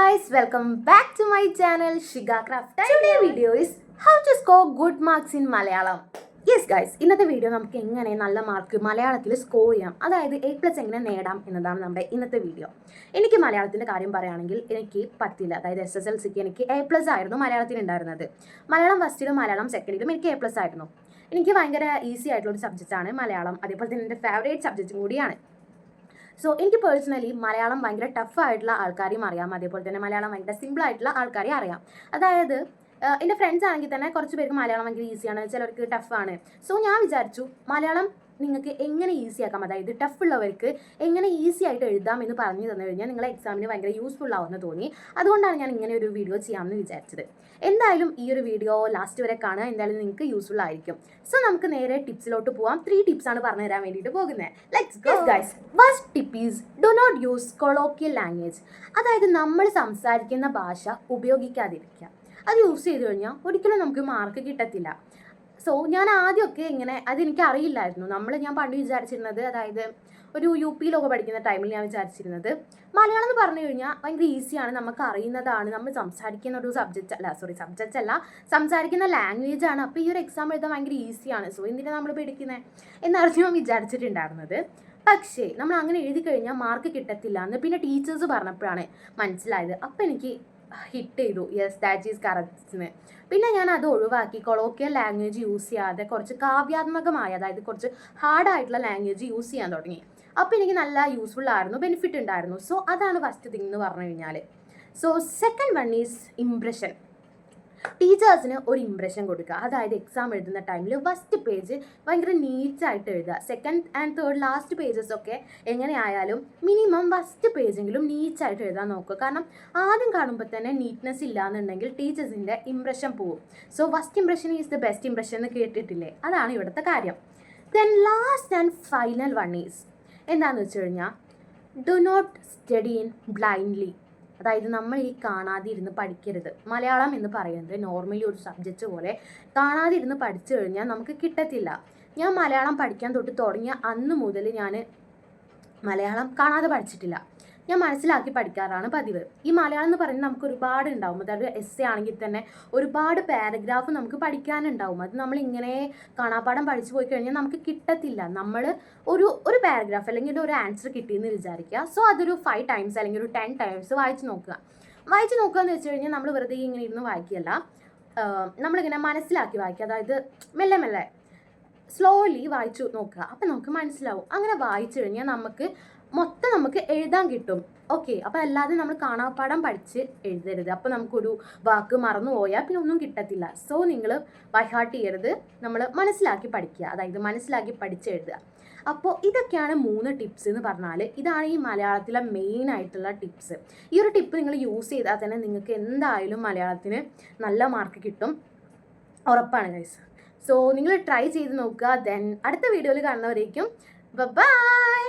guys, welcome back to my channel Shiga Craft. Today's video is how to score good marks in Malayalam. Yes guys, ഇന്നത്തെ video നമുക്ക് എങ്ങനെ നല്ല mark മലയാളത്തിൽ score ചെയ്യാം, അതായത് A+ എങ്ങനെ നേടാം എന്നതാണ് നമ്മുടെ ഇന്നത്തെ വീഡിയോ. എനിക്ക് മലയാളത്തിൻ്റെ കാര്യം പറയുകയാണെങ്കിൽ എനിക്ക് പറ്റില്ല. അതായത് SSLCക്ക് എനിക്ക് A+ ആയിരുന്നു മലയാളത്തിൽ ഉണ്ടായിരുന്നത്. മലയാളം ഫസ്റ്റിലും മലയാളം സെക്കൻഡിലും എനിക്ക് A+ ആയിരുന്നു. എനിക്ക് ഭയങ്കര ഈസി ആയിട്ടുള്ളൊരു സബ്ജക്റ്റാണ് മലയാളം. അതേപോലെ തന്നെ എൻ്റെ ഫേവറേറ്റ് സബ്ജക്റ്റും കൂടിയാണ്. സോ എനിക്ക് പേഴ്സണലി മലയാളം ഭയങ്കര ടഫായിട്ടുള്ള ആൾക്കാരെയും അറിയാം, അതേപോലെ തന്നെ മലയാളം ഭയങ്കര സിമ്പിളായിട്ടുള്ള ആൾക്കാരെയും അറിയാം. അതായത് എൻ്റെ ഫ്രണ്ട്സ് ആണെങ്കിൽ തന്നെ കുറച്ച് പേർക്ക് മലയാളം ഭയങ്കര ഈസിയാണ്, ചിലർക്ക് ടഫാണ്. സോ ഞാൻ വിചാരിച്ചു മലയാളം നിങ്ങൾക്ക് എങ്ങനെ ഈസി ആക്കാം, അതായത് ടഫുള്ളവർക്ക് എങ്ങനെ ഈസി ആയിട്ട് എഴുതാം എന്ന് പറഞ്ഞു തന്നു കഴിഞ്ഞാൽ നിങ്ങളെ എക്സാമിന് ഭയങ്കര യൂസ്ഫുൾ ആവുമെന്ന് തോന്നി. അതുകൊണ്ടാണ് ഞാൻ ഇങ്ങനെ ഒരു വീഡിയോ ചെയ്യാമെന്ന് വിചാരിച്ചത്. എന്തായാലും ഈ ഒരു വീഡിയോ ലാസ്റ്റ് വരെ കാണുക, എന്തായാലും നിങ്ങൾക്ക് യൂസ്ഫുൾ ആയിരിക്കും. സോ നമുക്ക് നേരെ ടിപ്സിലോട്ട് പോവാം. 3 ടിപ്സാണ് പറഞ്ഞു തരാൻ വേണ്ടിയിട്ട് പോകുന്നത്. Let's go guys. First tip is do not use colloquial language. അതായത് നമ്മൾ സംസാരിക്കുന്ന ഭാഷ ഉപയോഗിക്കാതിരിക്കുക. അത് യൂസ് ചെയ്ത് കഴിഞ്ഞാൽ ഒരിക്കലും നമുക്ക് മാർക്ക് കിട്ടത്തില്ല. സോ ഞാൻ ആദ്യമൊക്കെ ഇങ്ങനെ അതെനിക്ക് അറിയില്ലായിരുന്നു. ഞാൻ പണ്ട് വിചാരിച്ചിരുന്നത്, അതായത് ഒരു UP-ലൊക്കെ പഠിക്കുന്ന ടൈമിൽ ഞാൻ വിചാരിച്ചിരുന്നത് മലയാളം എന്ന് പറഞ്ഞു കഴിഞ്ഞാൽ ഭയങ്കര ഈസിയാണ്, നമുക്ക് അറിയുന്നതാണ്, നമ്മൾ സംസാരിക്കുന്ന ഒരു സബ്ജക്റ്റ് അല്ല, സംസാരിക്കുന്ന ലാംഗ്വേജ് ആണ്. അപ്പോൾ ഈ ഒരു എക്സാം എഴുതാൻ ഭയങ്കര ഈസിയാണ്. സോ എന്തിനാണ് നമ്മൾ പഠിക്കുന്നത് എന്നാണ് ഞാൻ വിചാരിച്ചിട്ടുണ്ടായിരുന്നത്. പക്ഷേ നമ്മൾ അങ്ങനെ എഴുതി കഴിഞ്ഞാൽ മാർക്ക് കിട്ടത്തില്ല എന്ന് പിന്നെ ടീച്ചേഴ്സ് പറഞ്ഞപ്പോഴാണ് മനസ്സിലായത്. അപ്പോൾ എനിക്ക് ഹിറ്റ് ചെയ്തു, യെസ് ദാറ്റ് ഈസ് കറക്റ്റ്. പിന്നെ ഞാൻ അത് ഒഴിവാക്കി കൊളോക്കിയൽ ലാംഗ്വേജ് യൂസ് ചെയ്യാതെ കുറച്ച് കാവ്യാത്മകമായ, അതായത് കുറച്ച് ഹാർഡായിട്ടുള്ള ലാംഗ്വേജ് യൂസ് ചെയ്യാൻ തുടങ്ങി. അപ്പോൾ എനിക്ക് നല്ല യൂസ്ഫുൾ ആയിരുന്നു, ബെനിഫിറ്റ് ഉണ്ടായിരുന്നു. സോ അതാണ് ഫസ്റ്റ് തിങ് എന്ന് പറഞ്ഞു കഴിഞ്ഞാൽ. So second one is impression. ടീച്ചേഴ്സിന് ഒരു ഇംപ്രഷൻ കൊടുക്കുക. അതായത് എക്സാം എഴുതുന്ന ടൈമിൽ ഫസ്റ്റ് പേജ് ഭയങ്കര നീറ്റായിട്ട് എഴുതുക. Second and third last pages ഒക്കെ എങ്ങനെയായാലും മിനിമം ഫസ്റ്റ് പേജെങ്കിലും നീറ്റായിട്ട് എഴുതാൻ നോക്കുക. കാരണം ആദ്യം കാണുമ്പോൾ തന്നെ നീറ്റ്നെസ് ഇല്ല എന്നുണ്ടെങ്കിൽ ടീച്ചേഴ്സിൻ്റെ ഇംപ്രഷൻ പോവും. So first impression is the best impression എന്ന് കേട്ടിട്ടില്ലേ, അതാണ് ഇവിടുത്തെ കാര്യം. Then last and final one is എന്താണെന്ന് വെച്ച് കഴിഞ്ഞാൽ do not study in blindly. അതായത് നമ്മൾ ഈ കാണാതെ ഇരുന്ന് പഠിക്കരുത്. മലയാളം എന്ന് പറയുന്നത് നോർമലി ഒരു സബ്ജക്റ്റ് പോലെ കാണാതെ ഇരുന്ന് പഠിച്ചു കഴിഞ്ഞാൽ നമുക്ക് കിട്ടത്തില്ല. ഞാൻ മലയാളം പഠിക്കാൻ തുടങ്ങിയ അന്ന് മുതൽ ഞാൻ മലയാളം കാണാതെ പഠിച്ചിട്ടില്ല, ഞാൻ മനസ്സിലാക്കി പഠിക്കാറാണ് പതിവ്. ഈ മലയാളം എന്ന് പറയുന്നത് നമുക്ക് ഒരുപാട് ഉണ്ടാവും. അതായത് എസ്സേ ആണെങ്കിൽ തന്നെ ഒരുപാട് പാരഗ്രാഫ് നമുക്ക് പഠിക്കാനുണ്ടാവും. അത് നമ്മളിങ്ങനെ കാണാപ്പാഠം പഠിച്ചു പോയി കഴിഞ്ഞാൽ നമുക്ക് കിട്ടത്തില്ല. നമ്മൾ ഒരു പാരഗ്രാഫ് അല്ലെങ്കിൽ ഒരു ആൻസർ കിട്ടിയെന്ന് വിചാരിക്കുക. സോ അതൊരു 5 ടൈംസ് അല്ലെങ്കിൽ ഒരു 10 ടൈംസ് വായിച്ച് നോക്കുക എന്ന് വെച്ച് കഴിഞ്ഞാൽ നമ്മൾ വെറുതെ ഇങ്ങനെ ഇരുന്ന് വായിക്കുകയല്ല, നമ്മളിങ്ങനെ മനസ്സിലാക്കി വായിക്കുക. അതായത് മെല്ലെ മെല്ലെ സ്ലോലി വായിച്ചു നോക്കുക. അപ്പം നമുക്ക് മനസ്സിലാവും. അങ്ങനെ വായിച്ചു കഴിഞ്ഞാൽ നമുക്ക് എഴുതാൻ കിട്ടും. ഓക്കെ, അപ്പോൾ അല്ലാതെ നമ്മൾ കാണാപ്പാഠം പഠിച്ച് എഴുതരുത്. അപ്പോൾ നമുക്കൊരു വാക്ക് മറന്നു പോയാൽ പിന്നെ ഒന്നും കിട്ടത്തില്ല. സോ നിങ്ങൾ ബൈഹാർട്ട് ചെയ്യരുത്, നമ്മൾ മനസ്സിലാക്കി പഠിക്കുക, അതായത് മനസ്സിലാക്കി പഠിച്ചെഴുതുക. അപ്പോൾ ഇതൊക്കെയാണ് 3 ടിപ്സ് എന്ന് പറഞ്ഞാൽ. ഇതാണ് ഈ മലയാളത്തിലെ മെയിൻ ആയിട്ടുള്ള ടിപ്സ്. ഈ ഒരു ടിപ്പ് നിങ്ങൾ യൂസ് ചെയ്താൽ തന്നെ നിങ്ങൾക്ക് എന്തായാലും മലയാളത്തിന് നല്ല മാർക്ക് കിട്ടും, ഉറപ്പാണ് ഗൈസ്. സോ നിങ്ങൾ ട്രൈ ചെയ്ത് നോക്കുക. ദെൻ അടുത്ത വീഡിയോയിൽ കാണുന്നവരേക്കും ബൈ.